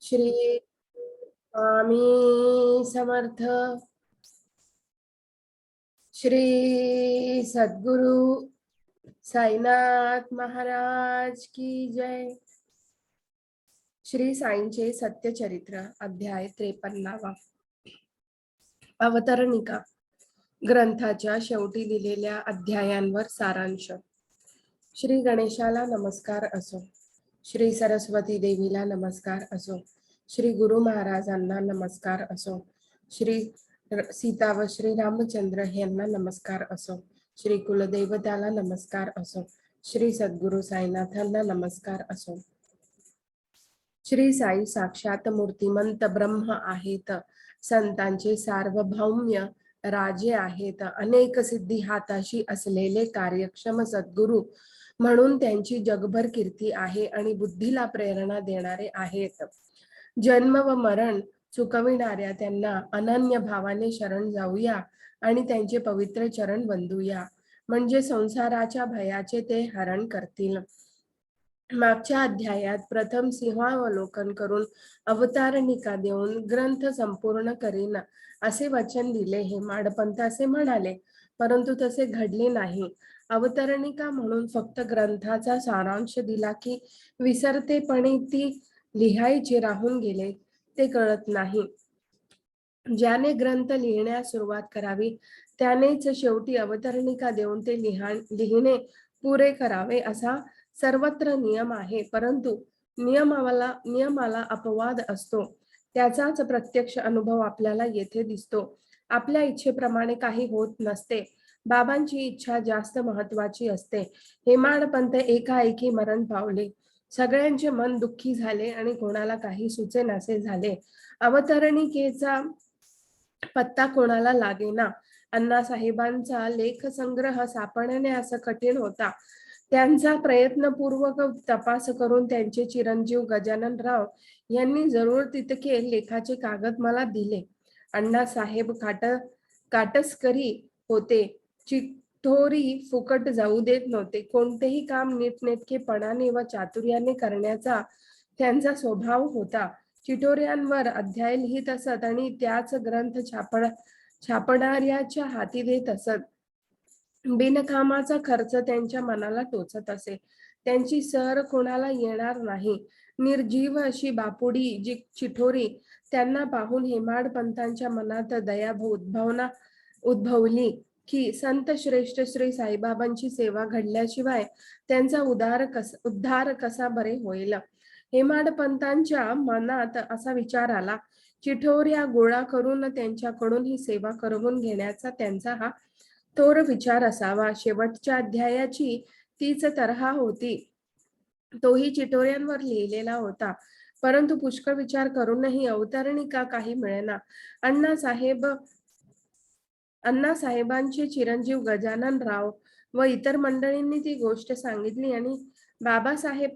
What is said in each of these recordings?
श्री स्वामी समर्थ. श्री सद्गुरु साईनाथ महाराज की जय. श्री साईंचे सत्यचरित्र अध्याय 53. अवतरणिका. ग्रंथाच्या शेवटी दिलेल्या अध्यायांवर सारांश. श्री गणेशाला नमस्कार असो, श्री सरस्वती देवीला नमस्कार असो, श्री गुरु महाराजांना नमस्कार असो, श्री सीता व श्री रामचंद्र यांना नमस्कार असो, श्री कुलदेवताला नमस्कार असो, श्री सद्गुरु साईनाथांना नमस्कार असो. श्री साई साक्षात मूर्तिमंत ब्रह्म आहेत, संतांचे सार्वभौम्य राजे आहेत, अनेक सिद्धी हाताशी असलेले कार्यक्षम सद्गुरु म्हणून त्यांची जगभर कीर्ती आहे आणि बुद्धीला प्रेरणा देणारे आहेत. जन्म व मरण चुकविणाऱ्या त्यांना अनन्य भावाने शरण जाऊया आणि त्यांचे पवित्र चरण वंदूया, म्हणजे संसाराच्या भयाचे ते हरण करतील. मागच्या अध्यायात प्रथम सिंहावलोकन करून अवतारणिका देऊन ग्रंथ संपूर्ण करीन असे वचन दिले. हेमाडपंत असे म्हणाले, परंतु तसे घडले नाही. अवतरणिका म्हणून फक्त ग्रंथाचा सारांश दिला की विसरतेपणे ती लिहायचे राहून गेले ते कळत नाही. ज्याने ग्रंथ लिहिण्यास सुरुवात करावी त्यानेच शेवटी अवतरणिका देऊन ते लिहिणे पुरे करावे असा सर्वत्र नियम आहे. परंतु नियमाला अपवाद असतो. त्याचाच प्रत्यक्ष अनुभव आपल्याला येथे दिसतो. आपल्या इच्छेप्रमाणे काही होत नसते. बाबांची इच्छा जास्त महत्वाची असते. हेमाडपंत एकाएकी मरण पावले. सगळ्यांचे मन दुःखी झाले आणि कोणाला काही सुचेनासे झाले. अवतरणिकेचा पत्ता कोणाला लागेना. अण्णासाहेबांचा लेखसंग्रह सापडण्यास कठीण होता. त्यांचा प्रयत्नपूर्वक तपास करून त्यांचे चिरंजीव गजाननराव यांनी जरूर तितके लेखाचे कागद मला दिले. अण्णासाहेब काटस्करी होते. चिठ्ठोरी फुकट जाऊ देत नव्हते. कोणतेही काम नीटनेटकेपणाने व चातुर्याने करण्याचा त्यांचा स्वभाव होता. चिठोऱ्यांवर अध्याय लिहित असत आणि त्याच ग्रंथ छापणाऱ्याच्या हाती देत असत. बिनकामाचा खर्च त्यांच्या मनाला टोचत असे. त्यांची सर कोणाला येणार नाही. निर्जीव अशी बापुडी जी चिठोरी त्यांना पाहून हेमाडपंतांच्या मनात दयाभावना उद्भवली की संत श्रेष्ठ श्री साईबाबांची सेवा घडल्याशिवाय त्यांचा उद्धार कसा बरे होईल. हेमाडपंतांच्या मनात असा विचार आला. चिठोऱ्या गोळा करून त्यांच्याकडून ही सेवा करवून घेण्याचा त्यांचा हा थोर विचार असावा. शेवटच्या अध्यायाची तीच तऱ्हा होती. तोही चिठोऱ्यांवर लिहिलेला होता. परंतु पुष्कळ विचार करूनही अवतरणिका काही मिळेना. अण्णासाहेबांचे चिरंजीव गजाननराव व इतर मंडळींनी ती गोष्ट सांगितली आणि बाबासाहेब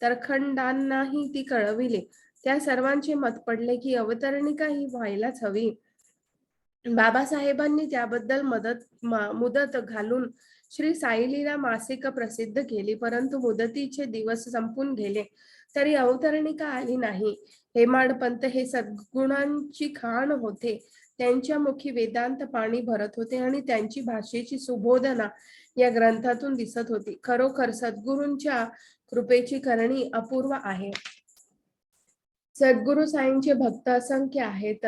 तरखंडांनाही ती कळविली. त्या सर्वांचे मत पडले की अवतरणिका ही व्हायलाच हवी. बाबासाहेबांनी त्याबद्दल मुदत घालून श्री साईलीला मासिक प्रसिद्ध केली. परंतु मुदतीचे दिवस संपून गेले तरी अवतरणिका आली नाही. हेमाडपंत हे सद्गुणांची खाण होते. त्यांच्या मुखी वेदांत पाणी भरत होते आणि त्यांची भाषेची सुबोधना या ग्रंथातून दिसत होती. खरोखर सद्गुरूंच्या कृपेची करणी अपूर्व आहे. सद्गुरु साईंचे भक्त असंख्य आहेत.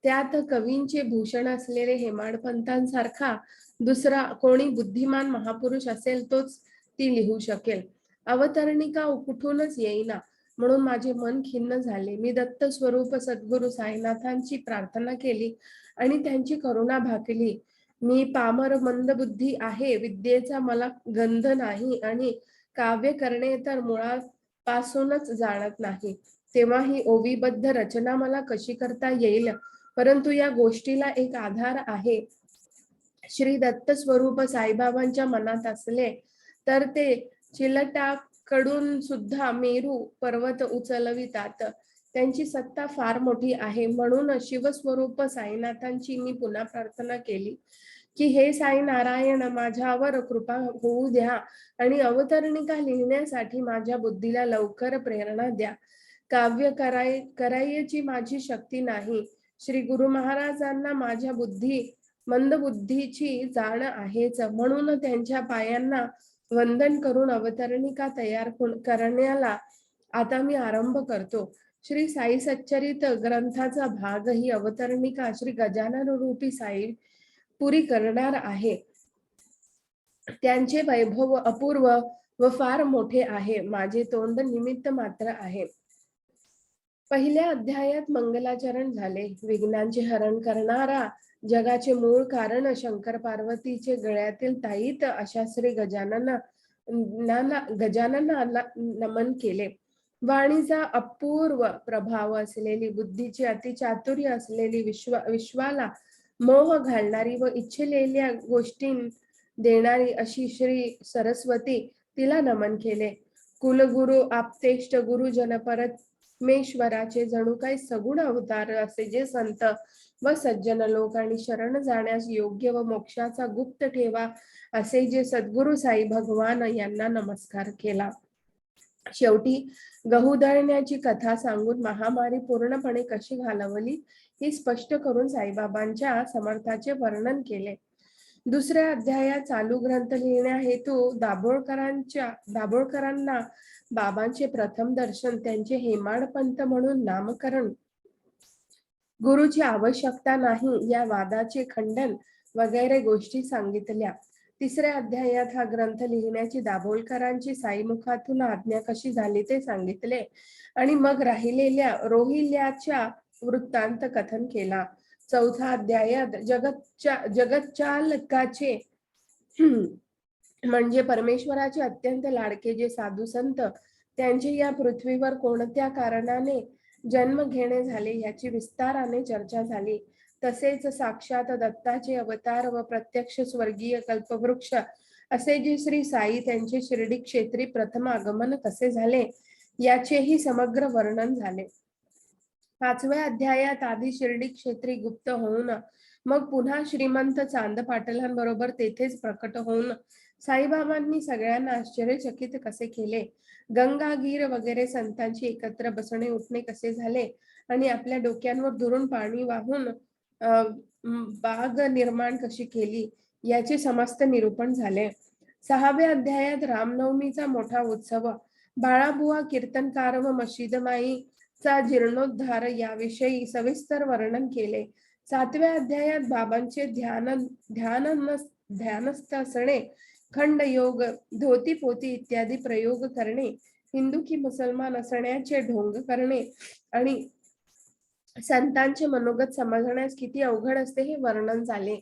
त्यात कवींचे भूषण असलेले हेमाडपंतांसारखा दुसरा कोणी बुद्धिमान महापुरुष असेल तोच ती लिहू शकेल. अवतरणिका कुठूनच येईना म्हणून माझे मन खिन्न झाले. मी दत्त स्वरूप सद्गुरु साईनाथांची प्रार्थना केली आणि त्यांची करुणा भाकली. मी पामर मंदबुद्धी आहे. विद्येचा मला गंध नाही आणि काव्य करणे तर मुळापासूनच जाणत नाही. तेव्हा ही ओवीबद्ध रचना मला कशी करता येईल. परंतु या गोष्टीला एक आधार आहे. श्री दत्त स्वरूप साईबाबांच्या मनात असले तर ते चिलटाकडून सुद्धा मेरू पर्वत उचलवितात. त्यांची सत्ता फार मोठी आहे. म्हणून शिवस्वरूप साईनाथांची मी पुन्हा प्रार्थना केली की हे साई नारायण, माझ्यावर कृपा होऊ द्या आणि अवतरणिका लिहिण्यासाठी माझ्या बुद्धीला लवकर प्रेरणा द्या. काव्य करायची माझी शक्ती नाही. श्री गुरु महाराजांना माझ्या मंदबुद्धीची जाण आहेच, म्हणून त्यांच्या पायांना वंदन करून अवतरणिका तयार करण्याला आता मी आरंभ करतो. श्री साई सच्चरित ग्रंथाचा भाग ही अवतरणिका श्री गजानन रूपी साई पुरी करणार आहे. त्यांचे वैभव अपूर्व व फार मोठे आहे. माझे तोंड निमित्त मात्र आहे. पहिल्या अध्यायात मंगलाचरण झाले. विघ्नांचे हरण करणारा, जगाचे मूळ कारण, शंकर पार्वतीचे गळ्यातील ताईत अशा श्री गजाननाला नमन केले. वाणीचा अपूर्व प्रभाव असलेली, बुद्धीची अतिचातुर्य असलेली, विश्वाला मोह घालणारी व इच्छिलेल्या गोष्टी देणारी अशी श्री सरस्वती, तिला नमन केले. कुलगुरु आप्तेष्ट गुरुजन परमेश्वराचे जणू काही सगुण अवतार असे जे संत व सज्जन लोक आणि शरण जाण्यास योग्य व मोक्षाचा गुप्त ठेवा असे जे सद्गुरु साई भगवान यांना नमस्कार केला. शेवटी गहू दळण्याची कथा सांगून महामारी पूर्णपणे कशी घालवली ही स्पष्ट करून साईबाबांच्या समर्थाचे वर्णन केले. दुसऱ्या अध्यायात चालू ग्रंथ लिहिण्या हेतू दाभोळकरांना बाबांचे प्रथम दर्शन, त्यांचे हेमाडपंत म्हणून नामकरण, गुरुची आवश्यकता नाही या वादाचे खंडन वगैरे गोष्टी सांगितल्या. तिसऱ्या अध्यायात हा ग्रंथ लिहिण्याची दाभोळकरांची साईमुखातून आज्ञा कशी झाली ते सांगितले आणि मग राहिलेल्या रोहिल्याच्या वृत्तांत कथन केला. चौथा अध्यायात जगच्चालकाचे म्हणजे परमेश्वराचे अत्यंत लाडके जे साधू संत, त्यांची या पृथ्वीवर कोणत्या कारणाने जन्म घेणे झाले याची विस्ताराने चर्चा झाली. तसेच साक्षात दत्ताचे अवतार व प्रत्यक्ष स्वर्गीय कल्पवृक्ष असे जे श्री साई, त्यांचे शिर्डी क्षेत्री प्रथम आगमन कसे झाले याचेही समग्र वर्णन झाले. पाचव्या अध्यायात आधी शिर्डी क्षेत्री गुप्त होऊन मग पुन्हा श्रीमंत चांद पाटलांबरोबर तेथेच प्रकट होऊन साईबाबांनी सगळ्यांना आश्चर्यचकित कसे केले, गंगागीर वगैरे संतांची एकत्र बसणे उठणे कसे झाले आणि आपल्या डोक्यांवर दुरून पाणी वाहून बाग निर्माण कशी केली याचे समस्त निरूपण झाले. सहाव्या अध्यायात रामनवमीचा मोठा उत्सव, बाळाबुवा कीर्तनकार व मशीदमाईचा जीर्णोद्धार याविषयी सविस्तर वर्णन केले. सातव्या अध्यायात बाबांचे ध्यानस्थ असणे, खंड योग, धोती पोती इत्यादी प्रयोग करणे, हिंदू की मुसलमान असण्याचे ढोंग करणे आणि संतांचे मनोगत समजण्यास किती अवघड असते हे वर्णन झाले.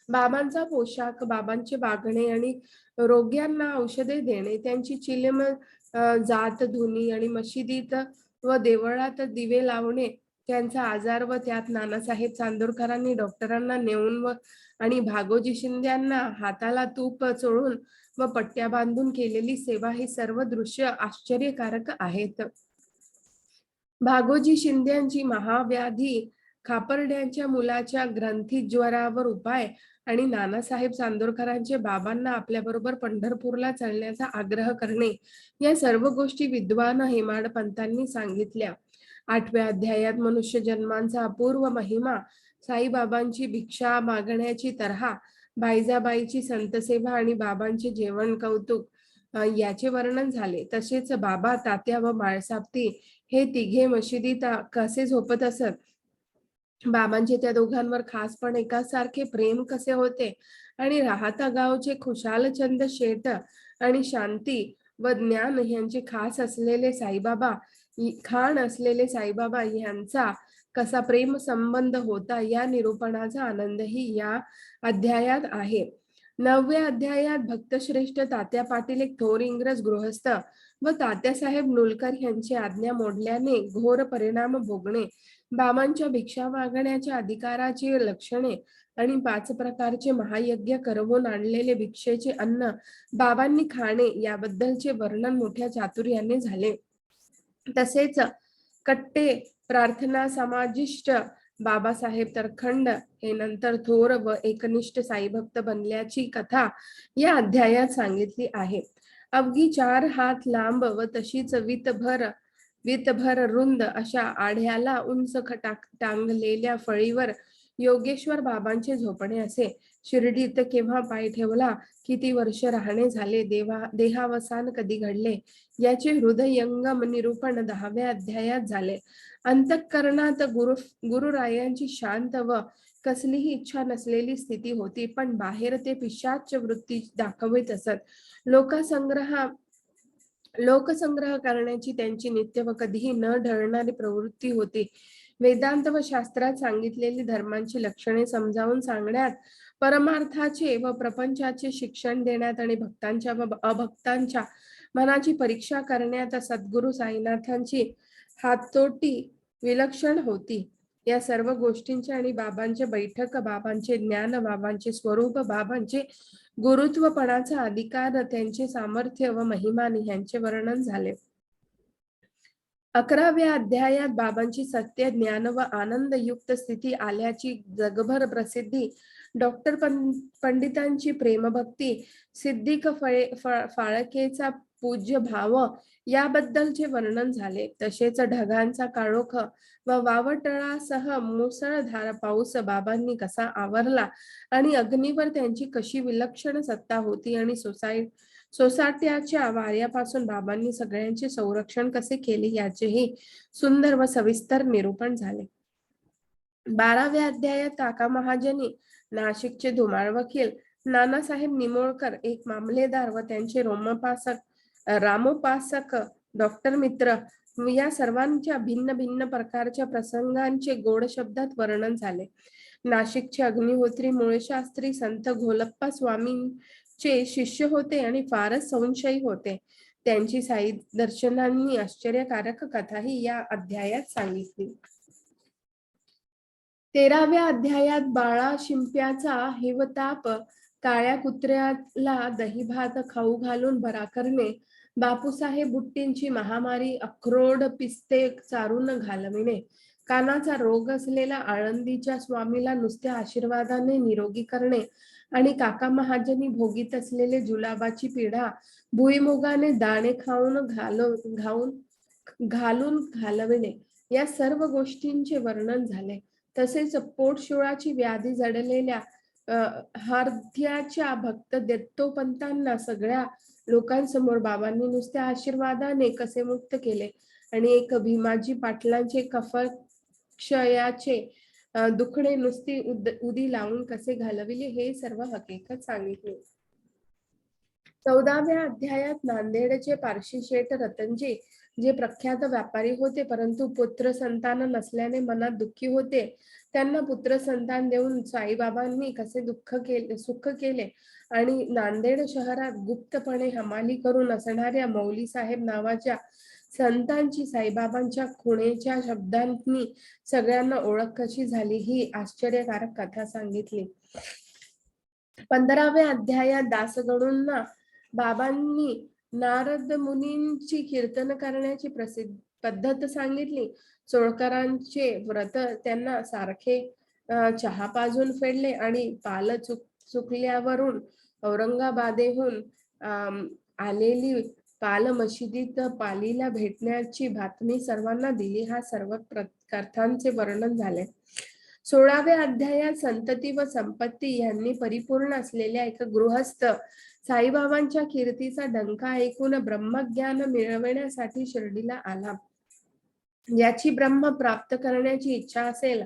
बाबांचा पोशाख, बाबांचे वागणे आणि रोग्यांना औषधे देणे, त्यांची चिलम जात धुनी आणि मशिदीत व देवळात दिवे लावणे, त्यांचा आजार व त्यात नानासाहेब चांदोरकरांनी डॉक्टरांना नेऊन आणि भागोजी शिंद्यांना हाताला तूप चोळून व पट्ट्या बांधून केलेली सेवा ही सर्व दृश्य आश्चर्यकारक आहेत. भागोजी शिंद्यांची महाव्याधी, खापर्ड्यांच्या मुलाच्या ग्रंथीज्वरावर उपाय आणि नानासाहेब चांदोरकरांचे बाबांना आपल्याबरोबर पंढरपूरला चलण्याचा आग्रह करणे या सर्व गोष्टी विद्वान हेमाडपंतांनी सांगितल्या. आठव्या अध्यायात मनुष्य जन्मांचा अपूर्व महिमा, साईबाबांची भिक्षा मागण्याची तऱ्हा, बाईजाबाईची संतसेवा आणि बाबांचे जेवण कौतुक याचे वर्णन झाले. तसेच बाबा, तात्या व माळसाप्ती हे तिघे मशिदीत कसे झोपत असत, बाबांचे त्या दोघांवर खास पण एकासारखे प्रेम कसे होते आणि राहता गावचे खुशालचंद शेठ आणि शांती व ज्ञान यांचे खास असलेले साईबाबा यांचा कसा प्रेम संबंध होता या निरूपणाचा आनंदही या अध्यायात आहे. 9व्या अध्यायात भक्तश्रेष्ठ तात्या पाटील एक थोर इंग्रज गृहस्थ व तात्यासाहेब नुलकर यांची आज्ञा मोडल्याने घोर परिणाम भोगणे, बाबांच्या भिक्षा मागण्याच्या अधिकाराची लक्षणे आणि 5 प्रकारचे महायज्ञ करवून आणलेले भिक्षेचे अन्न बाबांनी खाणे याबद्दलचे वर्णन मोठ्या चातुर्याने झाले. तसेच कट्टे प्रार्थना समाजिष्ट बाबासाहेब तरखंड हे नंतर थोर व एकनिष्ठ साईभक्त बनल्याची कथा या अध्यायात सांगितली आहे. अवघी 4 हात लांब व तशीच वीतभर वितभर रुंद अशा आढ्याला उंच टांगलेल्या फळीवर योगेश्वर बाबांचे झोपणे असे. शिर्डीत केव्हा पाय ठेवला, किती वर्ष राहणे झाले, देहावसान कधी घडले, याचे हृदयंगम निरूपण 10व्या अध्यायात झाले. अंतःकरणात गुरुरायांची शांत व कसलीही इच्छा नसलेली स्थिती होती, पण बाहेर ते पिशाच वृत्ती दाखवित असत. लोकसंग्रह करण्याची त्यांची नित्य व कधीही न ढळणारी प्रवृत्ती होती. वेदांत व शास्त्रात सांगितलेली धर्मांची लक्षणे समजावून सांगण्यात, परमार्थाचे व प्रपंचाचे शिक्षण देण्यात आणि भक्तांच्या व अभक्तांच्या मनाची परीक्षा करण्यात सद्गुरु साईनाथांची हातोटी विलक्षण होती. या सर्व गोष्टींचे आणि बाबांचे बैठक, बाबांचे ज्ञान, बाबांचे स्वरूप, बाबांचे गुरुत्वपणाचा अधिकार, त्यांचे सामर्थ्य व महिमानी ह्यांचे वर्णन झाले. 11व्या अध्यायात बाबांची सत्य, ज्ञान व आनंदयुक्त स्थिती आल्याची जगभर प्रसिद्धी, डॉक्टर पंडितांची प्रेमभक्ती, सिद्दीक फाळकेचा पूज्य भाव याबद्दलचे वर्णन झाले. तसेच ढगांचा काळोख व वावटळासह मुसळधार पाऊस बाबांनी कसा आवरला आणि अग्नीवर त्यांची कशी विलक्षण सत्ता होती आणि सोसाट्याच्या वाऱ्यापासून बाबांनी सगळ्यांचे संरक्षण कसे केले याचेही सुंदर व सविस्तर निरूपण झाले. 12व्या अध्यायात काका महाजनी, नाशिकचे धुमाळ वकील, नानासाहेब निमोळकर एक मामलेदार व त्यांचे रामोपासक डॉक्टर मित्र या सर्वांच्या भिन्न भिन्न प्रकारच्या प्रसंगांचे गोड शब्दात वर्णन झाले. नाशिकचे अग्निहोत्री मूळशास्त्री संत घोलप्पा स्वामींचे शिष्य होते आणि फारच संशयी होते. त्यांची साई दर्शनांनी आश्चर्यकारक कथाही या अध्यायात सांगितली. 13व्या अध्यायात बाळा शिंप्याचा हिवताप, काळ्या कुत्र्याला दहीभात खाऊ घालून बरा करणे, बापूसाहेब बुट्टींची महामारी, अक्रोड पिस्ते चारून घालविणे, कानाचा रोग असलेला आळंदीच्या स्वामीला नुसत्या आशीर्वादाने निरोगी करणे आणि काका महाजनी भोगीत असलेले जुलाबाची पीडा भुईमुगाने दाणे घालून घालविणे, या सर्व गोष्टींचे वर्णन झाले. तसेच पोटशुळाची व्याधी जडलेल्या हार्द्याच्या भक्त दत्तोपंतांना सगळ्या लोकांसमोर बाबांनी नुसत्या आशीर्वादाने कसे मुक्त केले आणि एक भीमाजी पाटलांचे कफक्षयाचे दुखणे नुसती उदी लावून कसे घालविले, हे सर्व हकीकत सांगितले. 14व्या अध्यायात नांदेडचे पारशी शेठ रतनजी, जे प्रख्यात व्यापारी होते परंतु पुत्र संतान नसल्याने मनात दुःखी होते, त्यांना पुत्र संतान देऊन साईबाबांनी कसे सुख केले आणि नांदेड शहरात गुप्तपणे हमाली करून असणाऱ्या मौली साहेब नावाच्या संतांची साईबाबांच्या खुणेच्या शब्दांनी सगळ्यांना ओळख कशी झाली, ही आश्चर्यकारक कथा सांगितली. 15व्या अध्यायात दासगणूंना बाबांनी नारद मुनींची कीर्तन करण्याची पद्धत सांगितली. चोळकरांचे व्रत त्यांना सारखे चहा पाजून फेडले आणि पाल चुकल्यावरून औरंगाबादेहून आलेली पाल मशिदीत पालीला भेटण्याची बातमी सर्वांना दिली. हा सर्व कथांचे वर्णन झाले. 16व्या अध्यायात संतती व संपत्ती यांनी परिपूर्ण असलेल्या एक गृहस्थ साईबाबांच्या कीर्तीचा डंका ऐकून ब्रह्मज्ञान मिळवण्यासाठी शिर्डीला आला. याची ब्रह्म प्राप्त करण्याची इच्छा असेल,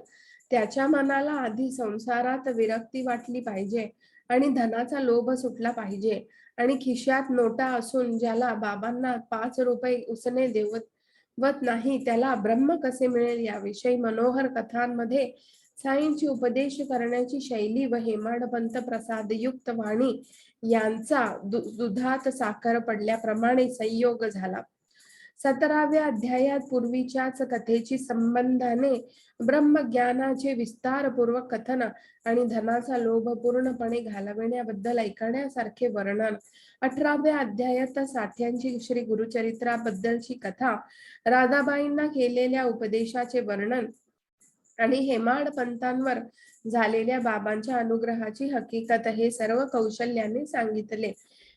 त्याच्या मनाला आधी संसारात विरक्ती वाटली पाहिजे आणि धनाचा लोभ सुटला पाहिजे आणि खिशात नोटा असून ज्याला बाबांना 5 रुपये उसने देवत नाही, त्याला ब्रह्म कसे मिळेल याविषयी मनोहर कथांमध्ये साईंची उपदेश करण्याची शैली व हेमाडपंत प्रसादयुक्त वाणी यांचा दुधात साखर पडल्याप्रमाणे संयोग झाला. 17व्या अध्यायात पूर्वीच्याच कथेची संबंधाने ब्रह्मज्ञानाचे विस्तारपूर्वक कथन आणि धनाचा लोभ पूर्णपणे घालविण्याबद्दल ऐकण्यासारखे वर्णन. 18व्या अध्यायात साठ्यांची श्री गुरुचरित्राबद्दलची कथा, राधाबाईंना केलेल्या उपदेशाचे वर्णन आणि हेमाड पंतांवर झालेल्या बाबांच्या अनुग्रहाची हकीकत, हे सर्व कौशल्याने सांगितले.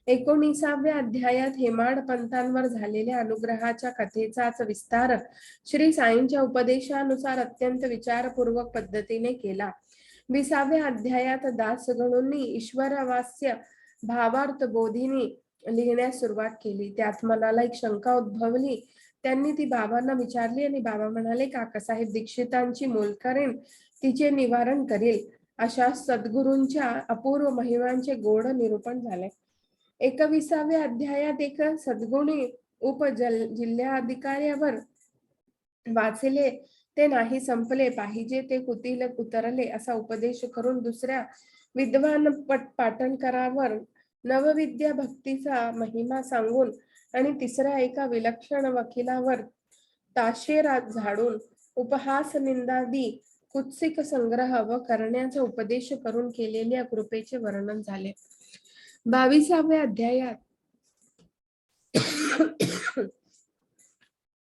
19व्या अध्यायात हेमाड पंथांवर झालेल्या अनुग्रहाच्या कथेचाच विस्तार श्री साईंच्या उपदेशानुसार अत्यंत विचारपूर्वक पद्धतीने केला. 20व्या अध्यायात दासगणूंनी ईश्वरवास्य भावार्थ बोधिनी लिहिण्यास सुरुवात केली. त्यात मनाला एक शंका उद्भवली. त्यांनी ती बाबांना विचारली आणि बाबा म्हणाले, काकासाहेब दीक्षितांची मोलकरीण तिचे निवारण करील. अशा सद्गुरूंच्या अपूर्व महिमांचे गोड निरूपण झाले. 21व्या अध्यायात एक सद्गुणी जिल्हाधिकाऱ्यावर वाचले ते नाही संपले पाहिजे ते कुतील उतरले असा उपदेश करून दुसऱ्या विद्वान पाटणकरावर नवविद्या भक्तीचा महिमा सांगून आणि तिसऱ्या एका विलक्षण वकिलावर ताशेरा झाडून उपहास निंदादी कुत्सिक संग्रह व करण्याचा उपदेश करून केलेल्या कृपेचे वर्णन झाले. 22व्या अध्यायात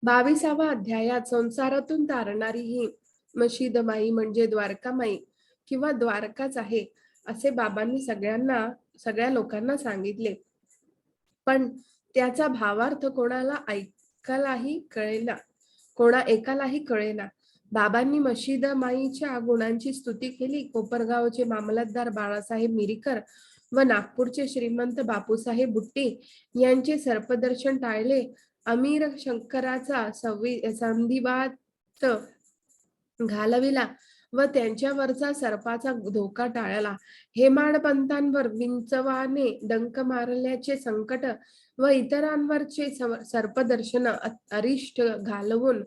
22वा अध्यायात संसारातून तारणारी ही मशीदमाई म्हणजे द्वारकामाई किंवा द्वारकाच आहे असे बाबांनी सगळ्या लोकांना सांगितले. पण त्याचा भावार्थ कोणा एकालाही कळेना. बाबांनी मशीदमाईच्या गुणांची स्तुती केली. कोपरगावचे मामलतदार बाळासाहेब मिरीकर व नागपूरचे श्रीमंत बापूसाहेब बुट्टी यांचे सर्पदर्शन टाळले. अमीर शंकराचा संधिवात घालविला व त्यांच्यावरचा सर्पाचा धोका टाळला. हेमाडपंथांवर विंचवाने डंक मारल्याचे संकट व इतरांवरचे सर्पदर्शन अरिष्ट घालवून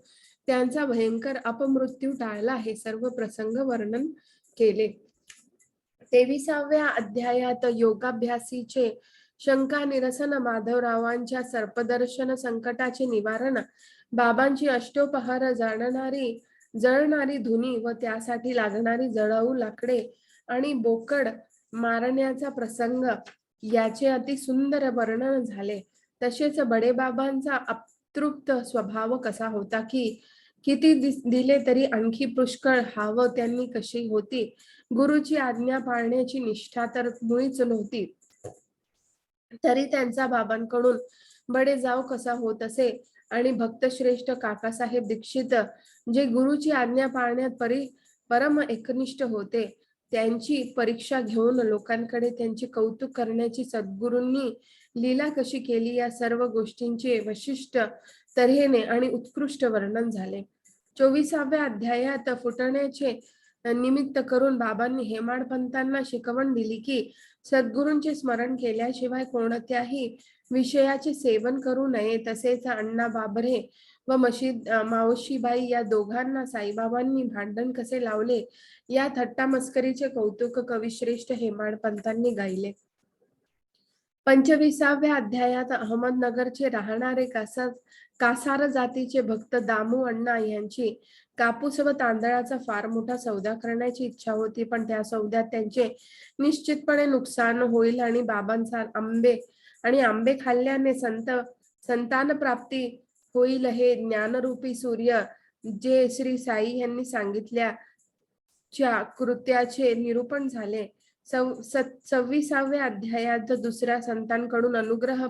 त्यांचा भयंकर अपमृत्यू टाळला. हे सर्व प्रसंग वर्णन केले. 23व्या अध्यायात योगाभ्यासीचे शंका निरसन, माधवरावांच्या सर्पदर्शन संकटाचे निवारण, बाबांची अष्टोपहर जळणारी धुनी व त्यासाठी लागणारी जळाऊ लाकडे आणि बोकड मारण्याचा प्रसंग याचे अति सुंदर वर्णन झाले. तसेच बडेबाबांचा अतृप्त स्वभाव कसा होता की किती दिले तरी आणखी पुष्कळ हवं त्यांनी कशी होती. गुरुची आज्ञा पाळण्याची निष्ठा तर मुळीच नव्हती, तरी त्यांचा बाबांकडून बडे जाव कसा होत असे. आणि भक्तश्रेष्ठ काकासाहेब दीक्षित जे गुरुची आज्ञा पाळण्यात परम एकनिष्ठ होते, त्यांची परीक्षा घेऊन लोकांकडे त्यांचे कौतुक करण्याची सद्गुरूंनी लीला कशी केली या सर्व गोष्टींचे वशिष्ठ तऱ्हेने आणि उत्कृष्ट वर्णन झाले. 24व्या अध्यायात फुटण्याचे निमित्त करून बाबांनी हेमाडपंथांना शिकवण दिली की सद्गुरूंचे स्मरण केल्याशिवाय कोणत्याही विषयाचे सेवन करू नये. तसेच अण्णा बाबरे व मावशीबाई या दोघांना साईबाबांनी भांडण कसे लावले या थट्टा मस्करीचे कौतुक कविश्रेष्ठ हेमाडपंथांनी गायले. 25व्या अध्यायात अहमदनगरचे राहणारे कासार जातीचे भक्त दामू अण्णा यांची कापूस व तांदळाचा फार मोठा सौदा करण्याची इच्छा होती, पण त्या सौद्यात त्यांचे निश्चितपणे नुकसान होईल आणि बाबांचा आंबे खाल्ल्याने संतान प्राप्ती होईल हे ज्ञानरूपी सूर्य जे श्री साई यांनी सांगितल्याच्या कृत्याचे निरूपण झाले. 26व्या अध्यायात दुसऱ्या संतांकडून अनुग्रह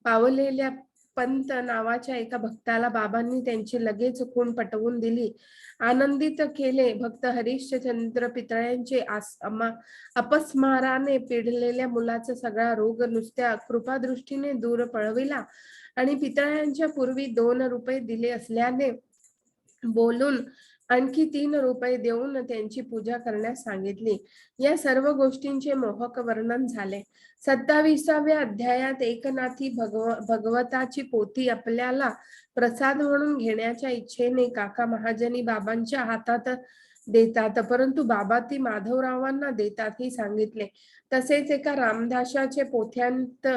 पावलेल्या पंत नावाच्या एका भक्ताला बाबांनी त्यांची लगेच खूण पटवून दिली, आनंदित केले. भक्त हरिश्चंद्र पितळ्यांचे अपस्माराने पिडलेल्या मुलाचा सगळा रोग नुसत्या कृपादृष्टीने दूर पळविला आणि पितळ्यांच्या पूर्वी 2 रुपये दिले असल्याने बोलून आणखी 3 रुपये देऊन त्यांची पूजा करण्यास सांगितली. या सर्व गोष्टींचे मोहक वर्णन झाले. 27व्या अध्यायात एकनाथी भगवताची पोथी आपल्याला प्रसाद म्हणून घेण्याच्या इच्छेने काका महाजनी बाबांच्या हातात देतात, परंतु बाबा ती माधवरावांना देतात हे सांगितले. तसेच एका रामदासाचे पोथ्यांत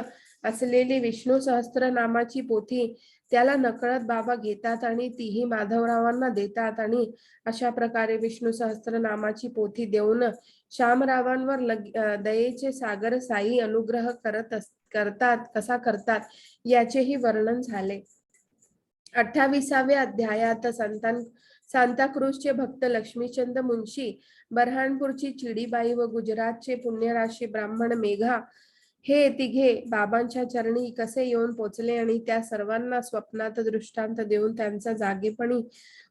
असलेली विष्णू सहस्त्र नामाची पोथी त्याला नकळत बाबा घेतात आणि तीही माधवरावांना देतात आणि अशा प्रकारे विष्णू सहस्त्र नामाची पोथी देऊन श्यामरावांवर दयेचे सागर साई अनुग्रह कसा करतात याचेही वर्णन झाले. 28व्या अध्यायात सांताक्रूजचे भक्त लक्ष्मीचंद मुंशी, बरहाणपूरची चिडीबाई व गुजरातचे पुण्यराशी ब्राह्मण मेघा हे तिघे बाबांच्या चरणी कसे येऊन पोचले आणि त्या सर्वांना स्वप्नात दृष्टांत देऊन त्यांचा जागेपणी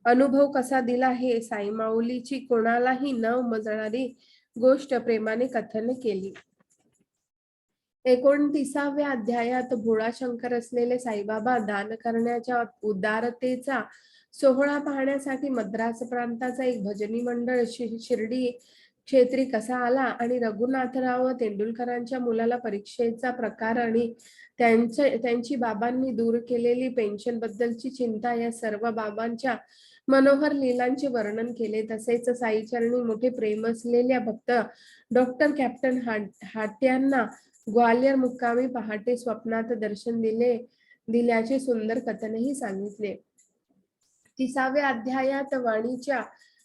अनुभव कसा दिला हे साई माऊलीची कोणालाही न उमजणारी गोष्ट प्रेमाने कथन केली. 29व्या अध्यायात भोळाशंकर असलेले साईबाबा दान करण्याच्या उदारतेचा सोहळा पाहण्यासाठी मद्रास प्रांताचा एक भजनी मंडळ शिर्डी क्षेत्री कसा आला आणि रघुनाथराव तेंडुलकरांच्या मुलाला परीक्षेचा प्रकार आणि त्यांची बाबांनी दूर केलेली पेन्शन बद्दलची चिंता या सर्व बाबांच्या मनोहर लीलांचे वर्णन केले. तसेच साईचरणी मोठे प्रेम असलेल्या भक्त डॉक्टर कॅप्टन हाट्यांना ग्वाल्हेर मुक्कामी पहाटे स्वप्नात दर्शन दिल्याचे सुंदर कथनही सांगितले. 30व्या अध्यायात वाणीच्या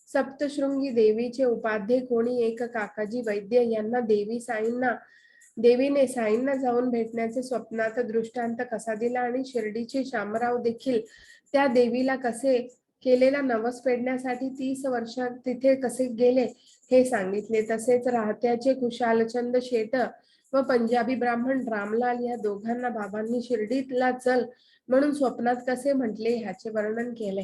सप्तशृंगी देवीचे उपाध्ये कोणी एक काकाजी वैद्य यांना देवीने साईंना जाऊन भेटण्याचे स्वप्नात दृष्टांत कसा दिला आणि शिर्डीचे शामराव देखील त्या देवीला कसे केलेला नवस फेडण्यासाठी 30 वर्षात तिथे कसे गेले हे सांगितले. तसेच राहत्याचे कुशालचंद शेट व पंजाबी ब्राह्मण रामलाल या दोघांना बाबांनी शिर्डीतला चल म्हणून स्वप्नात कसे म्हटले ह्याचे वर्णन केले.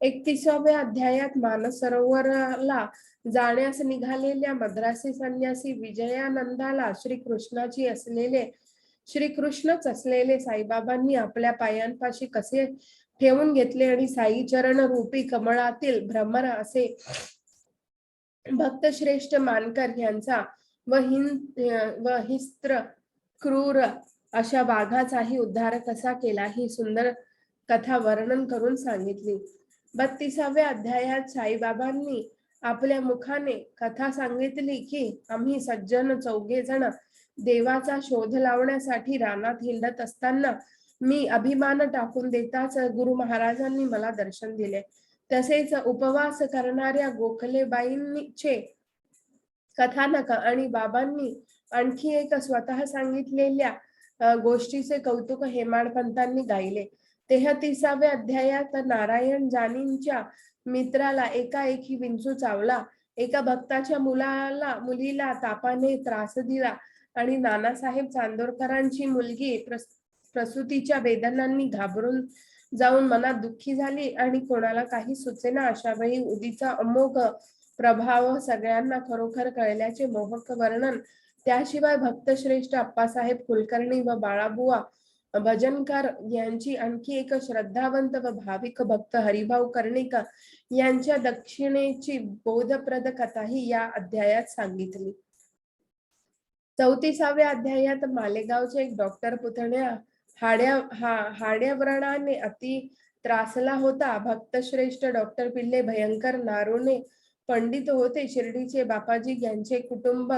31व्या अध्यायात मानस सरोवराला जाण्यास निघालेल्या मद्रासी संन्यासी विजयानंदाला श्रीकृष्णच असलेले साईबाबांनी आपल्या पायांपाशी कसे ठेवून घेतले आणि साई चरण रूपी कमळातील भ्रमर असे भक्तश्रेष्ठ मानकर यांचा व हिस्त्र क्रूर अशा वाघाचाही उद्धार कसा केला ही सुंदर कथा वर्णन करून सांगितली. 32व्या अध्यायात साईबाबांनी आपल्या मुखाने कथा सांगितली की आम्ही सज्जन 4 जण देवाचा शोध लावण्यासाठी रानात हिंडत असताना मी अभिमान टाकून देताच गुरु महाराजांनी मला दर्शन दिले. तसेच उपवास करणाऱ्या गोखलेबाईंचे कथानक आणि बाबांनी आणखी एक स्वतः सांगितलेल्या गोष्टीचे कौतुक हेमाडपंतांनी गायले. 33व्या अध्यायात नारायण जानींच्या मित्राला एकाएकी विंचू चावला. एका भक्ताच्या मुलीला तापाने त्रास दिला आणि नानासाहेब चांदोरकरांची मुलगी प्रसूतीच्या वेदनांनी घाबरून जाऊन मनात दुःखी झाली आणि कोणाला काही सुचेना. अशा वेळी उदीचा अमोघ प्रभाव सगळ्यांना खरोखर कळल्याचे मोहक वर्णन. त्याशिवाय भक्तश्रेष्ठ अप्पासाहेब कुलकर्णी व बाळाबुवा भजनकार यांची आणखी एक श्रद्धावंत व भाविक भक्त हरिभाऊ कर्णिक यांच्या दक्षिणेची बोधप्रद कथाही या अध्यायात सांगितली. 34व्या अध्यायात मालेगावचे एक डॉक्टर पुतण्या हाड्याव्रणाने अति त्रासला होता. भक्तश्रेष्ठ डॉक्टर पिल्ले भयंकर नारोने पंडित होते. शिर्डीचे बापाजी यांचे कुटुंब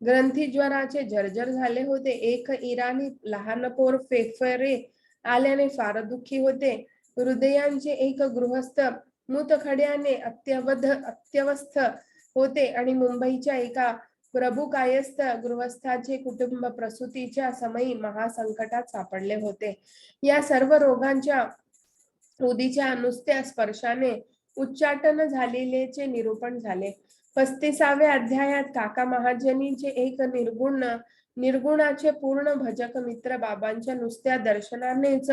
ग्रंथीज्वराचे जर्जर झाले होते. एक इराणी लहानपोर फेफरे आल्याने फार दुःखी होते. हृदयांचे एक गृहस्थ मूतखड्याने अत्यवस्थ होते आणि मुंबईच्या एका प्रभुकायस्थ गृहस्थाचे कुटुंब प्रसूतीच्या समयी महासंकटात सापडले होते. या सर्व रोगांच्या उदीच्या नुसत्या स्पर्शाने उच्चाटन झालेल्याचे निरूपण झाले. 35व्या अध्यायात काका महाजनीचे एक निर्गुणाचे पूर्ण भजक मित्र बाबांच्या नुसत्या दर्शनानेच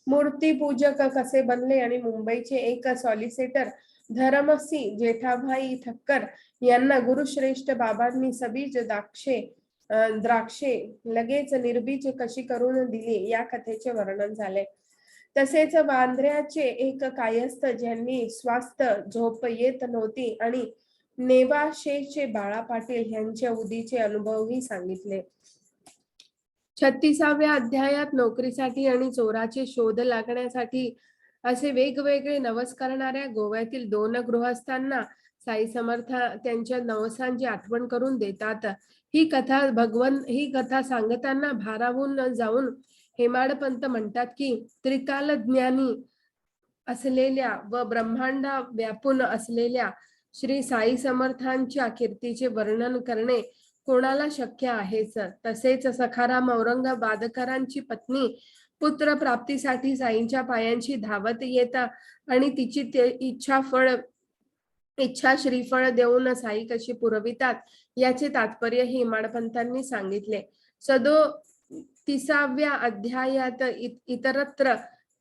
मूर्तीपूजक कसे बनले आणि मुंबईचे एक सॉलिसिटर धरमसी जेठाभाई ठक्कर यांना गुरुश्रेष्ठ बाबांनी सबीज द्राक्षे लगेच निर्बीज कशी करून दिली या कथेचे वर्णन झाले. तसेच वांद्र्याचे एक कायस्थ ज्यांनी स्वास्थ झोप येत नव्हती आणि नेवाशेचे बाळा पाटील यांच्या उदीचे अनुभवही सांगितले. 36व्या अध्यायात नोकरीसाठी आणि चोराचे शोध लागण्यासाठी असे वेगवेगळे नवस करणाऱ्या गोव्यातील 2 गृहस्थांना साई समर्थ त्यांच्या नवसांची आठवण करून देतात. ही कथा सांगताना भारावून जाऊन हेमाडपंत म्हणतात की त्रिकाल ज्ञानी असलेल्या व ब्रह्मांड व्यापून असलेल्या श्री साई समर्थांच्या कीर्तीचे वर्णन करणे कोणाला शक्य आहेच. तसेच सखाराम औरंगाबादकरांची पत्नी पुत्र प्राप्तीसाठी साईंच्या पायांची धावत येता आणि तिची इच्छा श्रीफळ देऊन साई कशी पुरवितात याचे तात्पर्य हेमाडपंतांनी सांगितले. 37व्या अध्यायात इतरत्र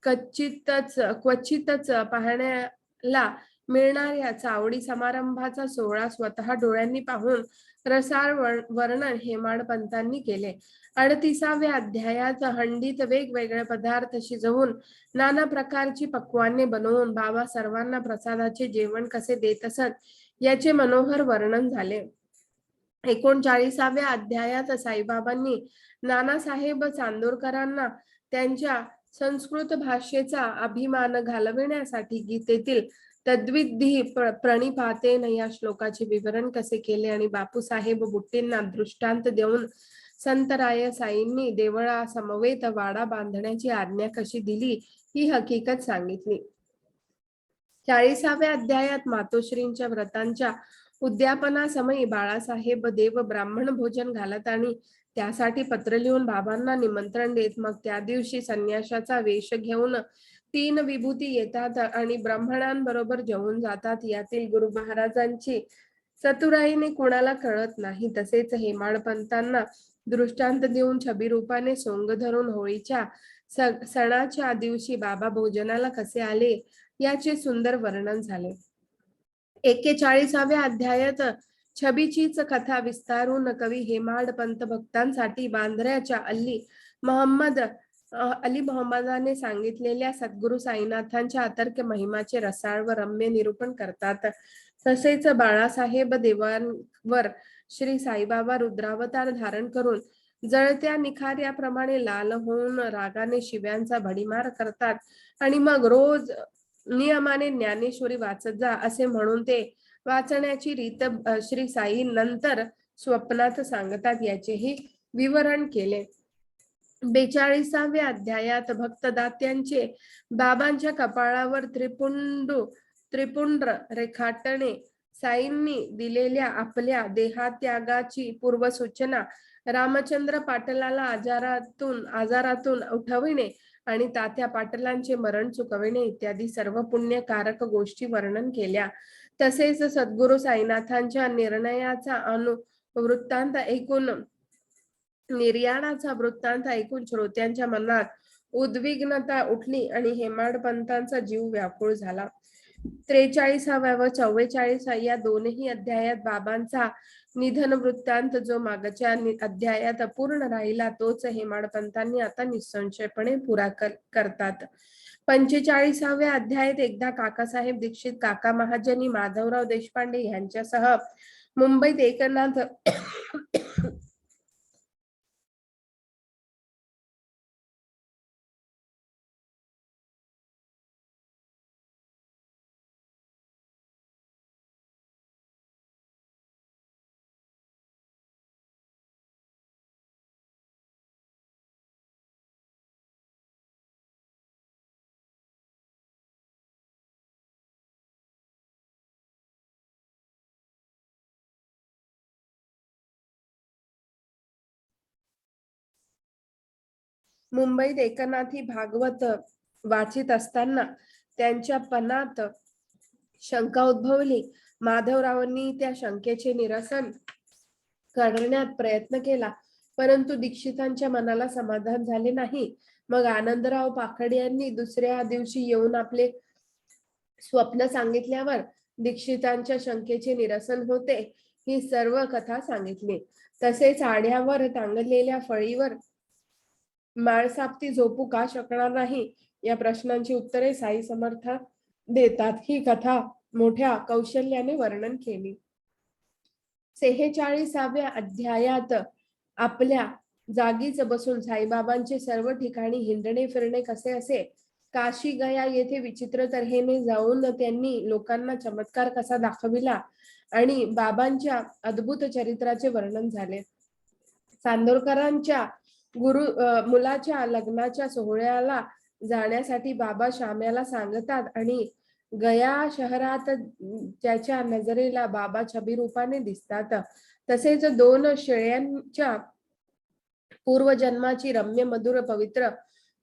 क्वचितच पाहण्याला मिळणाऱ्या चावडी समारंभाचा सोहळा स्वतः डोळ्यांनी पाहून रसाळ वर्णन हेमाडपंतांनी केले. 38व्या अध्यायात हंडीत वेगवेगळे पदार्थ शिजवून नाना प्रकारची पक्वान्ने बनवून बाबा सर्वांना प्रसादाचे जेवण कसे देत असत याचे मनोहर वर्णन झाले. 39व्या अध्यायात साईबाबांनी नानासाहेब चांदोरकरांना त्यांच्या संस्कृत भाषेचा अभिमान घालविण्यासाठी गीतेतील तद्विधी प्रणिपातेन या श्लोकाचे विवरण कसे केले आणि बापूसाहेब बुट्टेंना दृष्टांत देऊन संतराय साईंनी देवळा समवेत वाडा बांधण्याची आज्ञा कशी दिली ही हकीकत सांगितली. 40व्या अध्यायात मातोश्रींच्या व्रतांच्या उद्यापनासमयी बाळासाहेब देव ब्राह्मण भोजन घालत आणि त्यासाठी पत्र लिहून बाबांना निमंत्रण देत. मग त्या दिवशी संन्याशाचा वेश घेऊन 3 विभूती येतात आणि ब्राह्मणांबरोबर जेवून जातात. यातील गुरु महाराजांची चतुराईने कोणाला कळत नाही. तसेच हेमाडपंतांना दृष्टांत देऊन छबी रूपाने सोंग धरून होळीच्या सणाच्या दिवशी बाबा भोजनाला कसे आले याचे सुंदर वर्णन झाले. 41व्या अध्यायात छबीचीच कथा विस्तारून कवी हेमाडपंत भक्तांसाठी बांद्र्याच्या अली मोहम्मदाने सांगितलेल्या सद्गुरु साईनाथांच्या अतर्क महिमाचे रसाळ व रम्य निरूपण करतात. तसेच बाळासाहेब देवांवर श्री साईबाबा रुद्रावतार धारण करून जळत्या निखाऱ्याप्रमाणे लाल होऊन रागाने शिव्यांचा भडीमार करतात आणि मग रोज नियमाने ज्ञानेश्वरी वाचत जा असे म्हणून ते वाचण्याची रीत श्री साई नंतर स्वप्नात सांगतात याचेही विवरण केले. 42व्या अध्यायात भक्तदात्यांचे बाबांच्या कपाळावर त्रिपुंड्र रेखाटणे, साईंनी दिलेल्या आपल्या देहात्यागाची पूर्वसूचना, रामचंद्र पाटलाला आजारातून उठविणे आणि तात्या पाटलांचे मरण चुकविणे इत्यादी सर्व पुण्यकारक गोष्टी वर्णन केल्या. तसेच सद्गुरु साईनाथांच्या निर्याणाचा वृत्तांत ऐकून श्रोत्यांच्या मनात उद्विग्नता उठली आणि हेमाडपंतांचा जीव व्याकुळ झाला. 43व्या व 44 या दोनही अध्यायात बाबांचा निधन वृत्तांत जो मागच्या अध्यायात अपूर्ण राहिला तोच हेमाडपंतांनी आता निसंशयपणे पुरा करतात. 45व्या अध्यायात एकदा काकासाहेब दीक्षित, काका महाजनी, माधवराव देशपांडे यांच्यासह मुंबईत एकनाथ मुंबईत एकनाथी भागवत वाचित असताना त्यांच्या पणात शंका उद्भवली. माधवरावांनी त्या शंकेचे निरसन करण्यात प्रयत्न केला, परंतु दीक्षितांच्या मनाला समाधान झाले नाही. मग आनंदराव पाखड यांनी दुसऱ्या दिवशी येऊन आपले स्वप्न सांगितल्यावर दीक्षितांच्या शंकेचे निरसन होते ही सर्व कथा सांगितली. तसेच आड्यावर टांगलेल्या फळीवर माळसापती झोपू का शकणार नाही या प्रश्नांची उत्तरे साई समर्थ देतात. ही कथा मोठ्या कौशल्याने वर्णन केली. 46व्या अध्यायात आपल्या जागीच बसून साईबाबांचे सर्व ठिकाणी हिंडणे फिरणे कसे असे, काशी गया येथे विचित्र तऱ्हेने जाऊन त्यांनी लोकांना चमत्कार कसा दाखविला आणि बाबांच्या अद्भुत चरित्राचे वर्णन झाले. चांदोरकरांच्या मुलाच्या लग्नाच्या सोहळ्याला जाण्यासाठी बाबा श्याम्याला सांगतात आणि गया शहरात त्याच्या नजरेला बाबा छबी रूपाने दिसतात. तसेच 2 शेळ्यांच्या पूर्वजन्माची रम्य मधुर पवित्र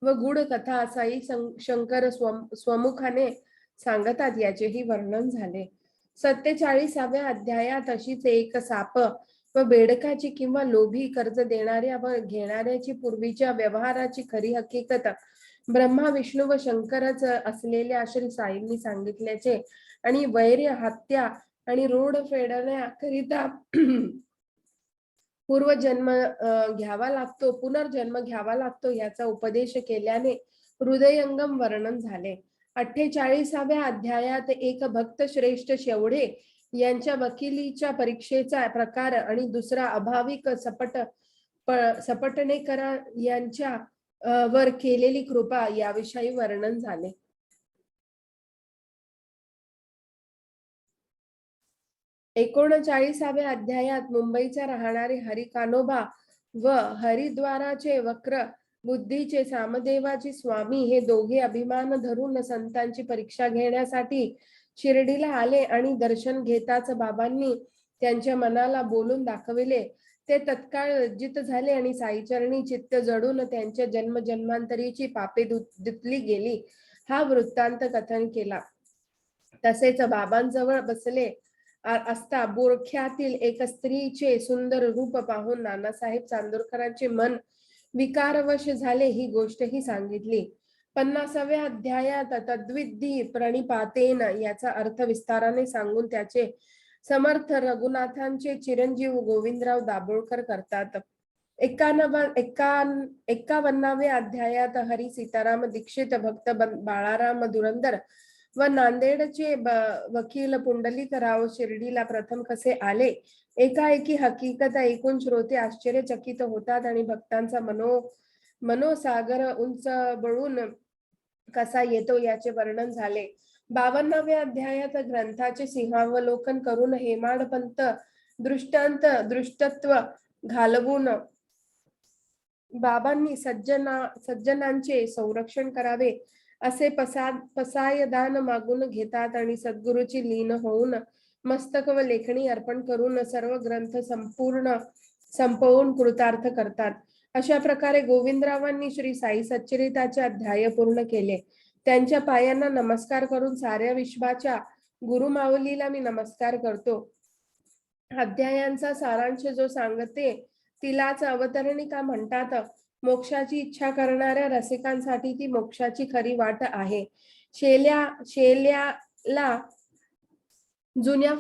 व गूढ कथा साई शंकर स्वमुखाने सांगतात याचेही वर्णन झाले. 47व्या अध्यायात अशीच एक साप व बेडकाची किंवा लोभी कर्ज देणाऱ्या व घेणाऱ्याची पूर्वीच्या व्यवहाराची खरी हकीकत ब्रह्मा विष्णू व शंकरच असलेल्या श्री साईंनी सांगितल्याचे आणि वैर्य हत्या आणि ऋण फेडण्याकरिता पूर्वजन्म घ्यावा लागतो, पुनर्जन्म घ्यावा लागतो याचा उपदेश केल्याने हृदयंगम वर्णन झाले. 48व्या अध्यायात एक भक्त श्रेष्ठ शेवढे यांच्या वकिलीच्या परीक्षेचा प्रकार आणि दुसरा अभाविक सपटणेकरा यांच्या वर केलेली कृपा याविषयी वर्णन झाले. एकोणचाळीसाव्या अध्यायात मुंबईचा राहणारे हरी कानोबा व हरिद्वाराचे वक्र बुद्धीचे सामदेवाची स्वामी हे दोघे अभिमान धरून संतांची परीक्षा घेण्यासाठी शिर्डीला आले आणि दर्शन घेताच बाबांनी त्यांच्या मनाला बोलून दाखविले. ते तत्काळ लज्जित झाले आणि साईचरणी चित्त जडून त्यांच्या जन्मजन्मांतरीची पापे धुतली गेली हा वृत्तांत कथन केला. तसेच बाबांजवळ बसले असता बोरख्यातील एक स्त्रीचे सुंदर रूप पाहून नानासाहेब चांदोरकरांचे मन विकारवश झाले ही गोष्टही सांगितली. 50व्या अध्यायात तद्विधी प्रणिपातेन याचा अर्थ विस्ताराने सांगून त्याचे समर्थ रघुनाथांचे चिरंजीव गोविंदराव दाभोळकर करतात. 51व्या अध्यायात हरी सीताराम दीक्षित भक्त बाळाराम धुरंदर व नांदेडचे वकील पुंडलिकराव शिर्डीला प्रथम कसे आले एकाएकी हकीकत ऐकून श्रोते आश्चर्यचकित होतात आणि भक्तांचा मनोसागर उंच बळून कसा येतो याचे वर्णन झाले. 52व्या अध्यायात ग्रंथाचे सिंहावलोकन करून हेमाडपंत दृष्टत्व घालवून बाबांनी सज्जनांचे संरक्षण करावे असे पसायदान मागून घेतात आणि सद्गुरूची लीन होऊन मस्तक व लेखणी अर्पण करून सर्व ग्रंथ संपवून कृतार्थ करतात. अशा प्रकारे गोविंदरावांनी श्री साई सच्चरिताचे अध्याय पूर्ण केले. त्यांच्या पायांना नमस्कार करून साऱ्या विश्वाच्या गुरुमाऊलीला मी नमस्कार करतो. अध्यायांचा सारांश जो सांगते तिलाच अवतरणिका म्हणतात. मोक्षाची इच्छा करणाऱ्या रसिकांसाठी ती मोक्षाची खरी वाट आहे. शेल्याला जुन्या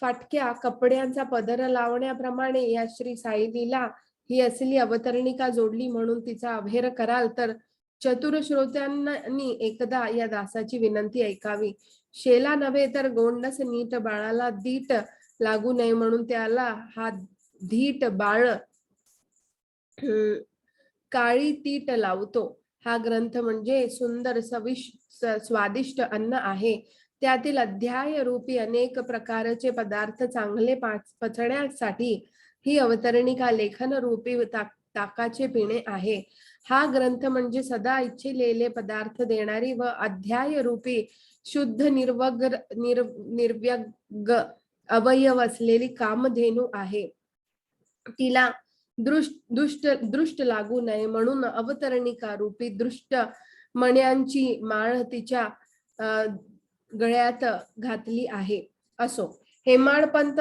फाटक्या कपड्यांचा पदर लावण्याप्रमाणे या श्री साई लीला ही असली अवतरणिका जोडली म्हणून तिचा अभेर कराल तर चतुर श्रोत्यांनी एकदा या दासाची विनंती ऐकावी. शेला नव्हे तर गोंडस नीट बाळाला दीट लागू नये म्हणून त्याला हा धीट बाळ काळी तीट लावतो. हा ग्रंथ म्हणजे सुंदर स्वादिष्ट अन्न आहे. त्यातील अध्याय रूपी अनेक प्रकारचे पदार्थ चांगले पचण्यासाठी ही अवतरणिका लेखन रूपी ताकाचे पिणे आहे. हा ग्रंथ म्हणजे सदा इच्छिलेले पदार्थ देणारी व अध्याय रूपी शुद्ध निर्व्यग अवयव असलेली कामधेनू आहे. तिला दृष्ट लागू नये म्हणून अवतरणिका रूपी दृष्ट मण्यांची माळ तिच्या गळ्यात घातली आहे. असो, हेमाडपंत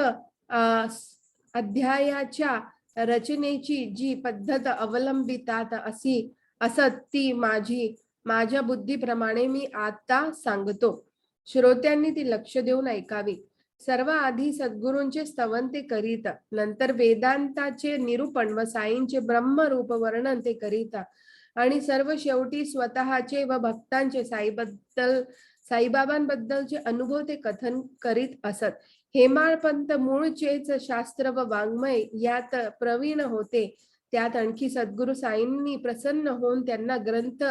अध्यायाच्या रचनेची जी पद्धत अवलंबितात असत ती माझ्या बुद्धीप्रमाणे मी आता सांगतो. श्रोत्यांनी ती लक्ष देऊन ऐकावी. सर्व आधी सद्गुरूंचे स्तवन ते करीत, नंतर वेदांताचे निरूपण व साईंचे ब्रह्मरूप वर्णन ते करीत आणि सर्व शेवटी स्वतःचे व भक्तांचे साईबाबांबद्दलचे अनुभव ते कथन करीत असत. हेमाडपंत मूळचेच शास्त्र व वाङ्मय यात प्रवीण होते. त्यात आणखी सद्गुरू साईंनी प्रसन्न होऊन त्यांना ग्रंथ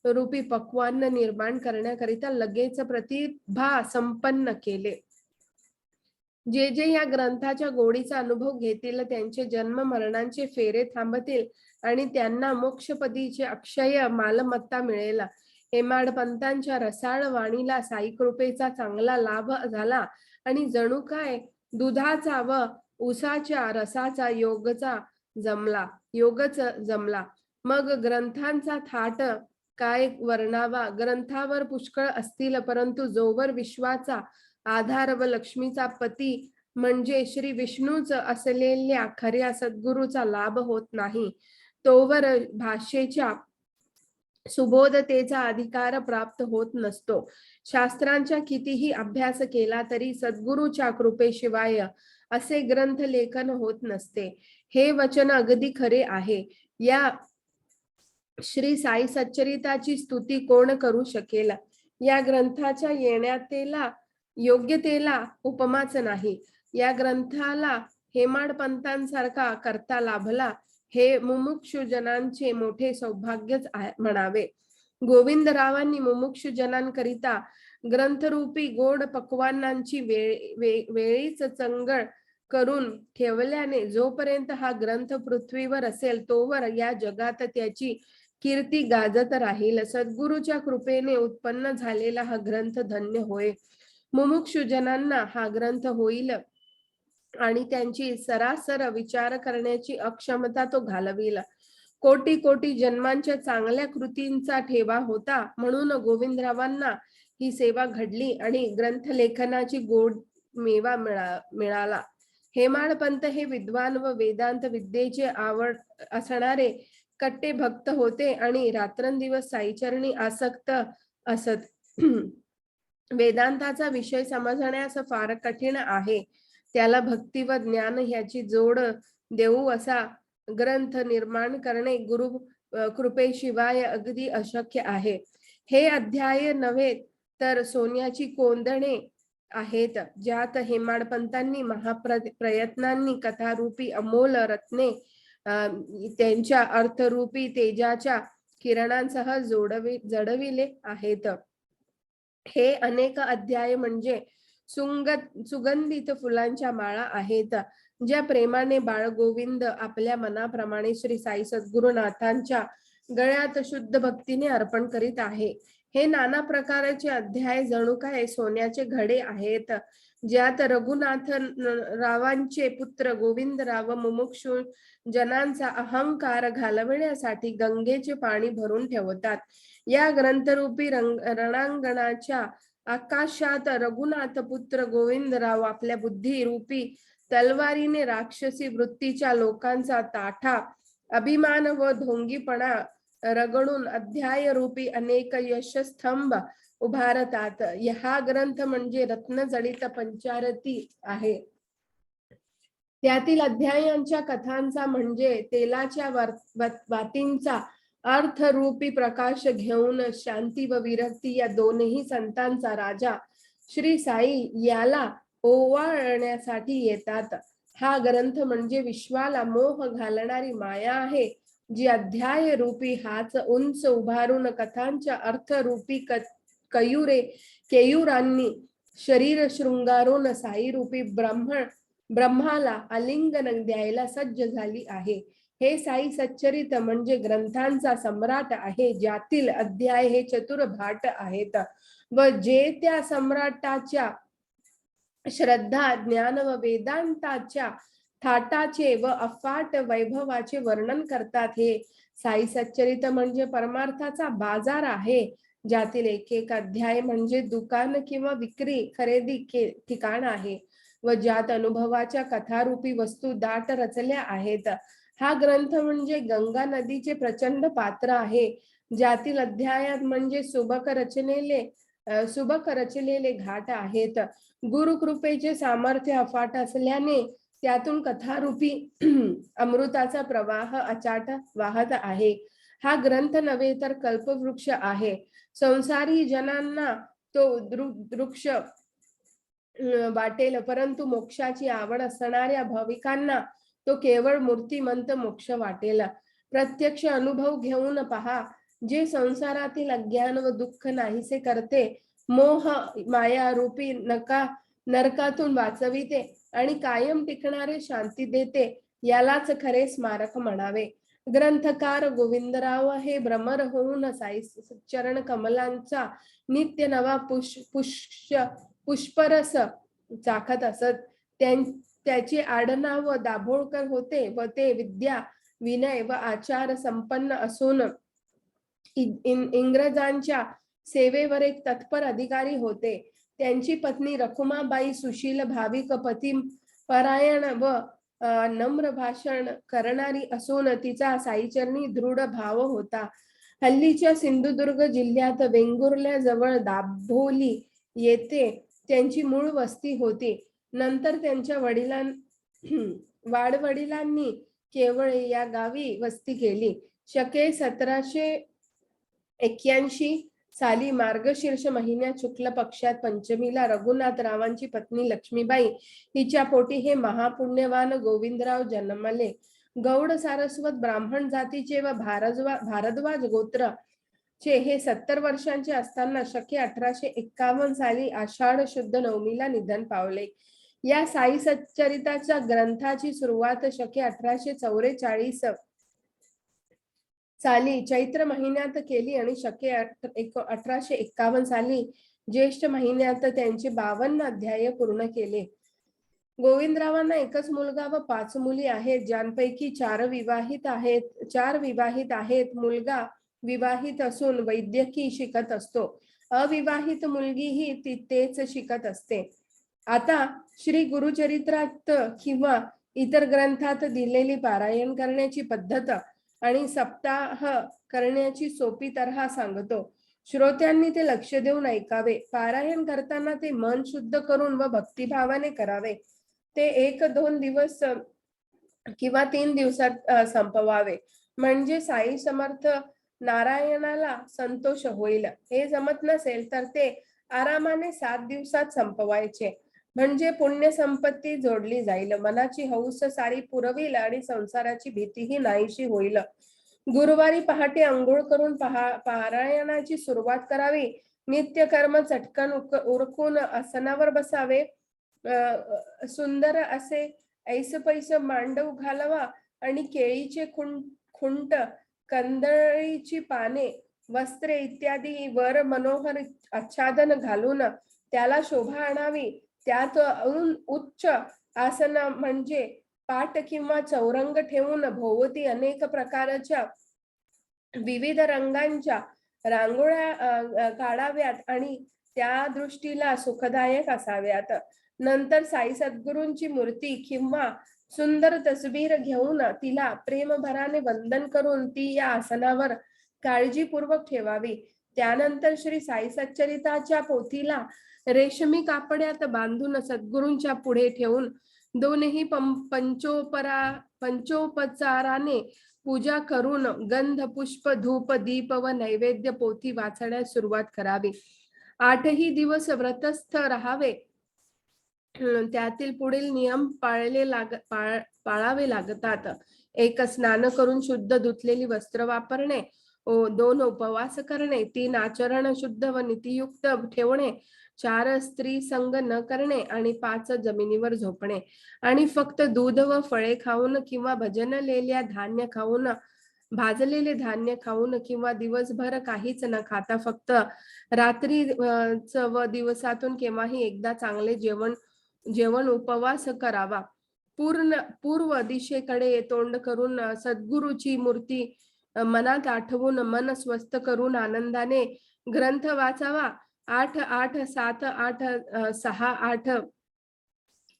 रूपी पक्वान्न निर्माण करण्याकरिता लगेच प्रतिभा संपन्न केले. जे जे या ग्रंथाच्या गोडीचा अनुभव घेतील त्यांचे जन्म मरणांचे फेरे थांबतील आणि त्यांना मोक्षपदीचे अक्षय मालमत्ता मिळेल. हेमाडपंतांच्या रसाळ वाणीला साई कृपेचा चांगला लाभ झाला आणि जणू काय दुधाचा व उसाच्या रसाचा योगच जमला. मग ग्रंथांचा थाट काय वर्णावा. ग्रंथावर पुष्कळ असतील परंतु जोवर विश्वाचा आधार व लक्ष्मीचा पती म्हणजे श्री विष्णूच असलेल्या खऱ्या सद्गुरूचा लाभ होत नाही, तोवर भाषेच्या सुबोधतेचा अधिकार प्राप्त होत नसतो. शास्त्रांचा कितीही अभ्यास केला तरी सद्गुरूच्या कृपेशिवाय असे ग्रंथ लेखन होत नसते. हे वचन अगदी खरे आहे. या श्री साई सच्चरिताची स्तुती कोण करू शकेल? या ग्रंथाच्या येण्यातेला योग्यतेला उपमाच नाही. या ग्रंथाला हेमाडपंतांसारखा करता लाभला हे मुमुक्षुजनांचे मोठे सौभाग्यच म्हणावे. गोविंदरावांनी मुमुक्षुजनांकरिता ग्रंथरूपी गोड पक्वान्नांची वेळीच चंगळ करून ठेवल्याने जोपर्यंत हा ग्रंथ पृथ्वीवर असेल तोवर या जगात त्याची कीर्ती गाजत राहील. सद्गुरूच्या कृपेने उत्पन्न झालेला हा ग्रंथ धन्य होय. मुमुक्षुजनांना हा ग्रंथ होईल आणि त्यांची सरासर विचार करण्याची अक्षमता तो घालविल. कोटी कोटी जन्मांच्या चांगल्या कृतींचा ठेवा होता म्हणून गोविंदरावांना ही सेवा घडली आणि ग्रंथलेखनाची गोड मेवा मिळाला. हेमाडपंत हे विद्वान व वेदांत विद्येचे आवड असणारे कट्टे भक्त होते आणि रात्रंदिवस साईचरणी आसक्त असत. वेदांताचा विषय समजण्यास फार कठीण आहे. त्याला भक्ती व ज्ञान ह्याची जोड देऊ असा ग्रंथ निर्माण करणे गुरु कृपेशिवाय अगदी अशक्य आहे. हे अध्याय नव्हे तर सोन्याची कोंदणे आहेत, ज्यात हेमाडपंतांनी महाप्रयत्नांनी कथारूपी अमोल रत्ने त्यांच्या अर्थरूपी तेजाच्या किरणांसह जडविले आहेत. हे अनेक अध्याय म्हणजे सुगंधित फुलांच्या माळा आहेत, ज्या प्रेमाने बाळ गोविंद आपल्या मनाप्रमाणे श्री साई सद्गुरुनाथांच्या गळ्यात शुद्ध भक्तीने अर्पण करीत आहे. हे नाना प्रकारचे अध्याय जणू काय सोन्याचे घडे आहेत, ज्यात रघुनाथ रावांचे पुत्र गोविंदराव मुमुक्षु जनांचा अहंकार घालविण्यासाठी गंगेचे पाणी भरून ठेवतात. या ग्रंथरूपी रणांगणाच्या आकाशात रघुनाथ पुत्र गोविंदराव आपल्या बुद्धी रूपी तलवारीने राक्षसी वृत्तीच्या लोकांचा ताठा अभिमान व ढोंगीपणा रगडून अध्याय रूपी अनेक यशस्तंभ उभारतात. हा ग्रंथ म्हणजे रत्नजडित पंचारती आहे. त्यातील अध्यायांच्या कथांचा म्हणजे तेलाच्या वातींचा अर्थरूपी प्रकाश घेऊन शांती व विरक्ती या दोन्ही संतांचा राजा श्री साई याला ओवाळण्यासाठी येतात. हा ग्रंथ म्हणजे विश्वाला मोह घालणारी माया आहे, जी अध्याय रूपी हाच उंच उभारून कथांच्या अर्थरूपी केयुरांनी शरीर शृंगारून साई रूपी ब्रह्माला आलिंगन द्यायला सज्ज झाली आहे. हे साई सच्चरित म्हणजे ग्रंथांचा सम्राट आहे, ज्यातील अध्याय हे चतुर भाट आहेत व जे त्या सम्राटाच्या श्रद्धा ज्ञान व वेदांताच्या थाटाचे व अफाट वैभवाचे वर्णन करतात. हे साई सच्चरित म्हणजे परमार्थाचा बाजार आहे, ज्यातील एक एक अध्याय म्हणजे दुकान किंवा विक्री खरेदी ठिकाण आहे व ज्यात अनुभवाच्या कथारूपी वस्तू दाट रचल्या आहेत. हा ग्रंथ म्हणजे गंगा नदीचे प्रचंड पात्र आहे, ज्यातील अध्यायात म्हणजे सुबक रचलेले घाट आहेत. गुरुकृपेचे सामर्थ्य अफाट असल्याने त्यातून कथारूपी अमृताचा प्रवाह अचाट वाहत आहे. हा ग्रंथ नव्हे तर कल्पवृक्ष आहे. संसारी जनांना तो वृक्ष वाटेल, परंतु मोक्षाची आवड असणाऱ्या भाविकांना तो केवळ मूर्तिमंत मोक्ष वाटेल. प्रत्यक्ष अनुभव घेऊन पहा, जे संसारातील अज्ञान व दुःख नाहीसे करते, मोह माया रूपी नरकातून वाचविते आणि कायम टिकणारे शांती देते, यालाच खरे स्मारक म्हणावे. ग्रंथकार गोविंदराव हे भ्रमर होऊन साई चरण कमलांचा नित्य नवा पुष्परस चाखत असत. त्याचे आडनाव दाभोळकर होते व ते विद्या विनय व आचार संपन्न असून इंग्रजांच्या सेवेवर एक तत्पर अधिकारी होते. त्यांची पत्नी रखुमाबाई सुशील भाविक पती परायण व नम्र भाषण करणारी असून तिचा साईचरणी दृढ भाव होता. हल्लीच्या सिंधुदुर्ग जिल्ह्यात वेंगुर्ल्याजवळ दाभोली येथे त्यांची मूळ वस्ती होती. नंतर त्यांच्या वाडवडिलांनी केवळ या गावी वस्ती केली. शके 1781 साली मार्गशीर्ष महिन्यात शुक्ल पक्षात पंचमीला रघुनाथरावांची पत्नी लक्ष्मीबाई हिच्या पोटी हे महापुण्यवान गोविंदराव जन्मले. गौड सारस्वत ब्राह्मण जातीचे व भारद्वाज गोत्र चे हे 70 वर्षांचे असताना शके 1851 साली आषाढ शुद्ध नवमीला निधन पावले. या साई सच्चरिताच्या ग्रंथाची सुरुवात शके 1844 साली चैत्र महिन्यात केली आणि शके 1851 साली ज्येष्ठ महिन्यात त्यांचे 52 अध्याय पूर्ण केले. गोविंदरावांना एकच मुलगा व 5 मुली आहेत, ज्यांपैकी 4 विवाहित आहेत. मुलगा विवाहित असून वैद्यकी शिकत असतो. अविवाहित मुलगीही तेच शिकत असते. आता श्री गुरुचरित्रात किंवा इतर ग्रंथात दिलेली पारायण करण्याची पद्धत आणि सप्ताह करण्याची सोपी तऱ्हा सांगतो. श्रोत्यांनी ते लक्ष देऊन ऐकावे. पारायण करताना ते मन शुद्ध करून व भक्तिभावाने करावे. ते 1-2 दिवस किंवा 3 दिवसात संपवावे, म्हणजे साई समर्थ नारायणाला संतोष होईल. हे जमत नसेल तर ते आरामाने 7 दिवसात संपवायचे, म्हणजे पुण्य संपत्ती जोडली जाईल, मनाची हौस सारी पुरविल आणि संसाराची भीतीही नाहीशी होईल. गुरुवारी पहाटे अंघोळ करून पारायणाची सुरुवात करावी. नित्यकर्म चटकन उरकून आसनावर बसावे. सुंदर असे ऐसपैस मांडव घालावा आणि केळीचे खुंट, कंदळीची पाने, वस्त्रे इत्यादी वर मनोहर आच्छादन घालून त्याला शोभा आणावी. त्यात उच्च आसन म्हणजे पाट किंवा चौरंग ठेवून भोवती अनेक प्रकारच्या विविध रंगांच्या रांगोळ्या काढाव्यात आणि त्या दृष्टीला सुखदायक असाव्यात. नंतर साई सद्गुरूंची मूर्ती किंवा सुंदर तस्वीर घेऊन तिला प्रेमभराने वंदन करून ती या आसनावर काळजीपूर्वक ठेवावी. त्यानंतर श्री साई सच्चरिताच्या पोथीला रेशमी कापड्यात बांधून सद्गुरूंच्या पुढे ठेवून दोन्ही पंचोपचाराने पूजा करून गंध, पुष्प, धूप, दीप व नैवेद्य पोथी वाचण्यास सुरुवात करावी. 8ही दिवस व्रतस्थ राहावे. त्यातील पुढील नियम पाळावे लागतात. 1 स्नान करून शुद्ध धुतलेली वस्त्र वापरणे. 2 उपवास करणे. 3 आचरण शुद्ध व नीतियुक्त ठेवणे. 4 स्त्री संग न करणे आणि 5 जमिनीवर झोपणे आणि फक्त दूध व फळे खाऊन किंवा भाजलेले धान्य खाऊन किंवा दिवसभर काहीच न खाता फक्त रात्री व दिवसातून केव्हाही एकदा चांगले जेवण उपवास करावा. पूर्व दिशेकडे तोंड करून सद्गुरूची मूर्ती मनात आठवून मन स्वस्थ करून आनंदाने ग्रंथ वाचावा. 8, 8, 7, 8, 6,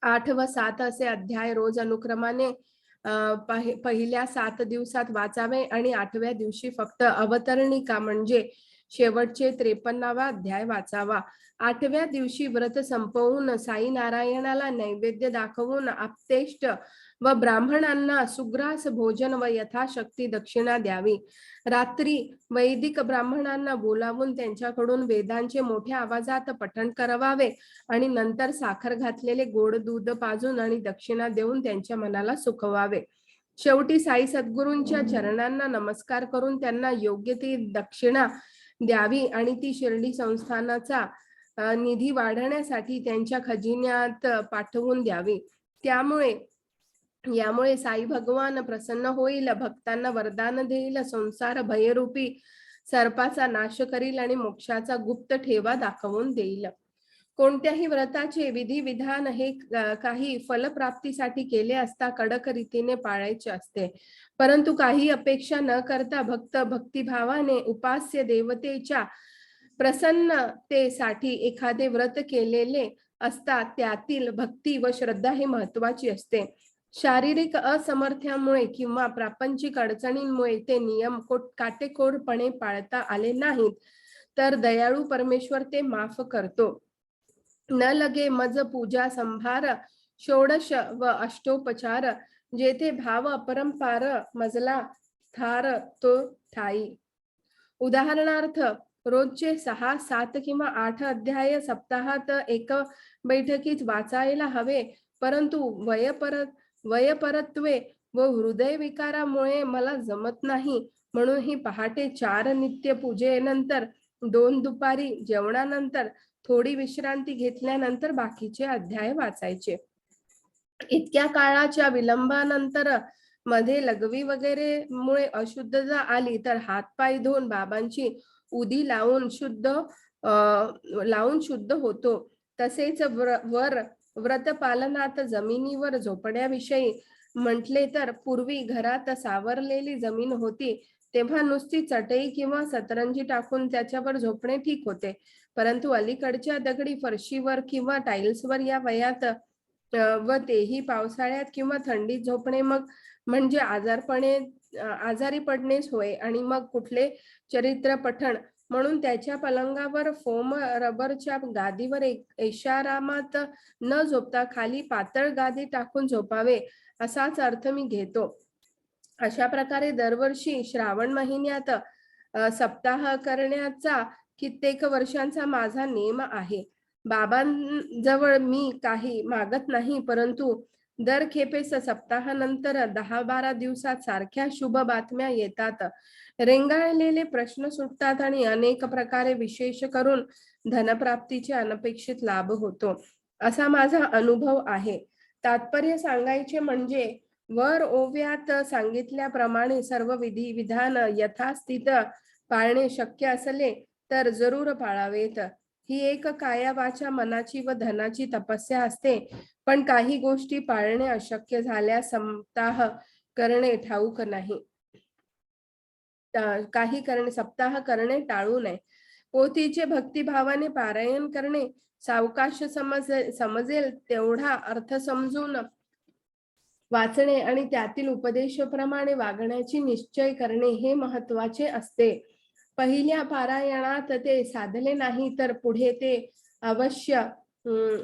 8 व 7 असे अध्याय रोज अनुक्रमाने पहिल्या 7 दिवसात वाचावे आणि 8व्या दिवशी फक्त अवतरणिका म्हणजे शेवटचे 53वा अध्याय वाचावा. 8व्या दिवशी व्रत संपवून साई नारायणाला नैवेद्य दाखवून आप्तेष्ट व ब्राह्मणांना सुग्रास भोजन व यथाशक्ती दक्षिणा द्यावी. रात्री वैदिक ब्राह्मणांना बोलावून त्यांच्याकडून वेदांचे मोठ्या आवाजात पठण करवावे आणि नंतर साखर घातलेले गोड दूध पाजून आणि दक्षिणा देऊन त्यांच्या मनाला सुखवावे. शेवटी साई सद्गुरूंच्या चरणांना नमस्कार करून त्यांना योग्य ती दक्षिणा द्यावी आणि ती शिर्डी संस्थानाचा निधी वाढवण्यासाठी त्यांच्या खजिन्यात पाठवून द्यावी. यामुळे साई भगवान प्रसन्न होईल, भक्तांना वरदान देईल, संसार भयरूपी सर्पाचा नाश करील आणि मोक्षाचा गुप्त ठेवा दाखवून देईल. कोणत्याही व्रताचे विधिविधान हे काही फलप्राप्तीसाठी केले असता कडक रीतीने पाळायचे असते, परंतु काही अपेक्षा न करता भक्तिभावाने उपास्य देवतेच्या प्रसन्नतेसाठी एखादे व्रत केलेले असतात त्यातील भक्ती व श्रद्धा ही महत्वाची असते. शारीरिक असमर्थ्यामुळे किंवा प्रापंचिक अडचणींमुळे ते नियम काटेकोरपणे पाळता आले नाहीत तर दयाळू परमेश्वर ते माफ करतो. न लगे मज पूजा संभार षोडश व अष्टोपचार जेथे भाव अपरंपार मजला थार तो ठाई. उदाहरणार्थ रोजचे 6, 7 किंवा 8 अध्याय सप्ताहात एक बैठकीत वाचायला हवे, परंतु वयपरत्वे व हृदय विकारामुळे मला जमत नाही म्हणून ही पहाटे 4 नित्य पूजेनंतर 2 दुपारी जेवणानंतर थोडी विश्रांती घेतल्यानंतर बाकीचे अध्याय वाचायचे. इतक्या काळाच्या विलंबानंतर मध्ये लघवी वगैरे मुळे अशुद्धता आली तर हातपाय धुवून बाबांची उदी लावून शुद्ध होतो. तसेच व्रत पालनात जमिनीवर झोपण्याविषयी म्हटले तर पूर्वी घरात सावरलेली जमीन होती तेव्हा नुसती चटई किंवा सतरंजी टाकून त्याच्यावर झोपणे ठीक होते, परंतु अलीकडच्या दगडी फरशीवर किंवा टाइल्सवर या वयात व तेही पावसाळ्यात किंवा थंडीत झोपणे मग म्हणजे आजारी पडणेच होय. आणि मग कुठले चरित्र पठण म्हणून त्याच्या पलंगावर फोम रबरच्या गादीवर ऐशारामात न झोपता खाली पातळ गादी टाकून झोपावे असाच अर्थ मी घेतो. अशा प्रकारे दरवर्षी श्रावण महिन्यात सप्ताह करण्याचा कित्येक वर्षांचा माझा नेम आहे. बाबांजवळ मी काही मागत नाही, परंतु दर खेपेस सप्ताहानंतर 10-12 दिवसात सारख्या शुभ बातम्या येतात, रेंगाळलेले प्रश्न सुटतात आणि अनेक प्रकारे विशेष करून धनप्राप्तीचे अनपेक्षित लाभ होतो असा माझा अनुभव आहे. तात्पर्य सांगायचे म्हणजे वर ओव्यात सांगितल्याप्रमाणे सर्व विधान यथास्थित पाळणे शक्य असले तर जरूर पाळावेत. ही एक काया वाचा मनाची व धनाची तपस्या असते, पण काही गोष्टी पाळणे अशक्य झाल्यास सप्ताह करणे ठाऊक नाही. सप्ताह करणे टाळू नये. पोथीचे भक्तिभावाने पारायण करणे, सावकाश समजेल तेवढा अर्थ समजून वाचणे आणि त्यातील उपदेशाप्रमाणे वागण्याची निश्चय करणे हे महत्वाचे असते. पहिल्या पारायणात ते साधले नाही तर पुढे ते अवश्य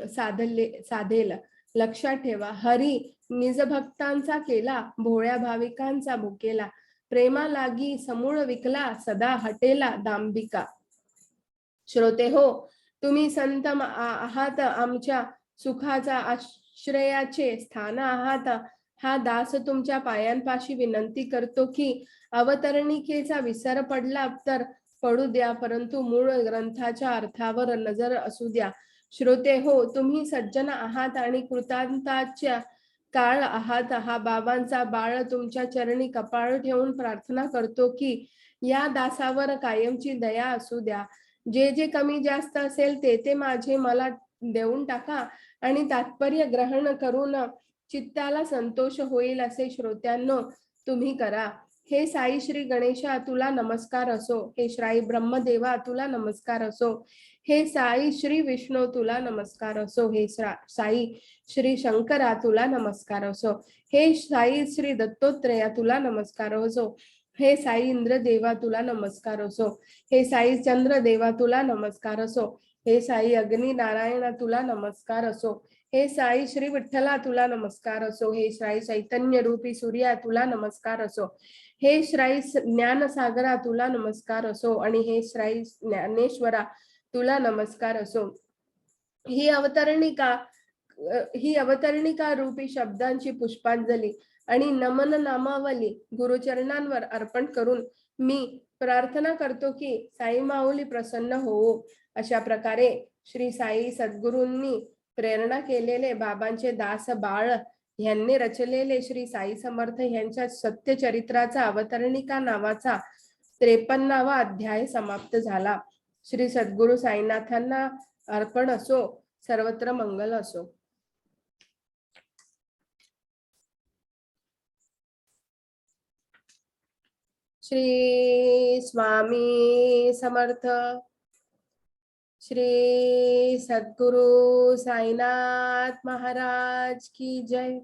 साधेल. लक्षात ठेवा, हरी निजभक्तांचा केला, भोळ्या भाविकांचा भुकेला, प्रेमा लागी समूळ विकला, सदा हटेला दांभिका. श्रोते हो, तुम्ही संत आहात, आमच्या सुखाचा आश्रयाचे स्थान आहात. हा दास तुमच्या पायांपाशी विनंती करतो की अवतरणिकेचा विसर पडला तर पडू द्या, परंतु मूळ ग्रंथाच्या अर्थावर नजर असू द्या. श्रोते हो, तुम्ही सज्जन आहात आणि कृतांताच्या काळ आहात. हा बाबांचा बाळ तुमच्या चरणी कपाळ ठेवून प्रार्थना करतो की या दासावर कायमची दया असू द्या. जे जे कमी जास्त असेल ते माझे मला देऊन टाका आणि तात्पर्य ग्रहण करून चित्ताला संतोष होईल असे श्रोत्यांनो तुम्ही करा. हे साई श्री गणेशा तुला नमस्कार असो. हे साई ब्रह्मदेवा तुला नमस्कार असो. हे साई श्री विष्णू तुला नमस्कार असो. हे साई श्री शंकरा तुला नमस्कार असो. हे साई श्री दत्तोत्रया तुला नमस्कार असो. हे साई इंद्रदेवा तुला नमस्कार असो. हे साई चंद्रदेवा तुला नमस्कार असो. हे साई अग्नि नारायणा तुला नमस्कार असो. हे साई श्री विठ्ठला तुला नमस्कार असो. हे साई चैतन्य रूपी सूर्या तुला नमस्कार असो. हे साई ज्ञान सागरा तुला नमस्कार असो. आणि हे साई ज्ञानेश्वरा तुला नमस्कार असो. ही अवतरणिका रूपी शब्दांची पुष्पांजली आणि नमन नामावली गुरुचरणांवर अर्पण करून मी प्रार्थना करतो की साई माऊली प्रसन्न होवो. अशा प्रकारे श्री साई सद्गुरूंनी प्रेरणा केलेले बाबांचे दास बाळ यांनी रचलेले श्री साई समर्थ यांच्या सत्यचरित्राचा अवतरणिका नावाचा 53वा अध्याय समाप्त झाला. श्री सद्गुरु साईनाथांना अर्पण असो. सर्वत्र मंगल असो. श्री स्वामी समर्थ. श्री सद्गुरु साईनाथ महाराज की जय।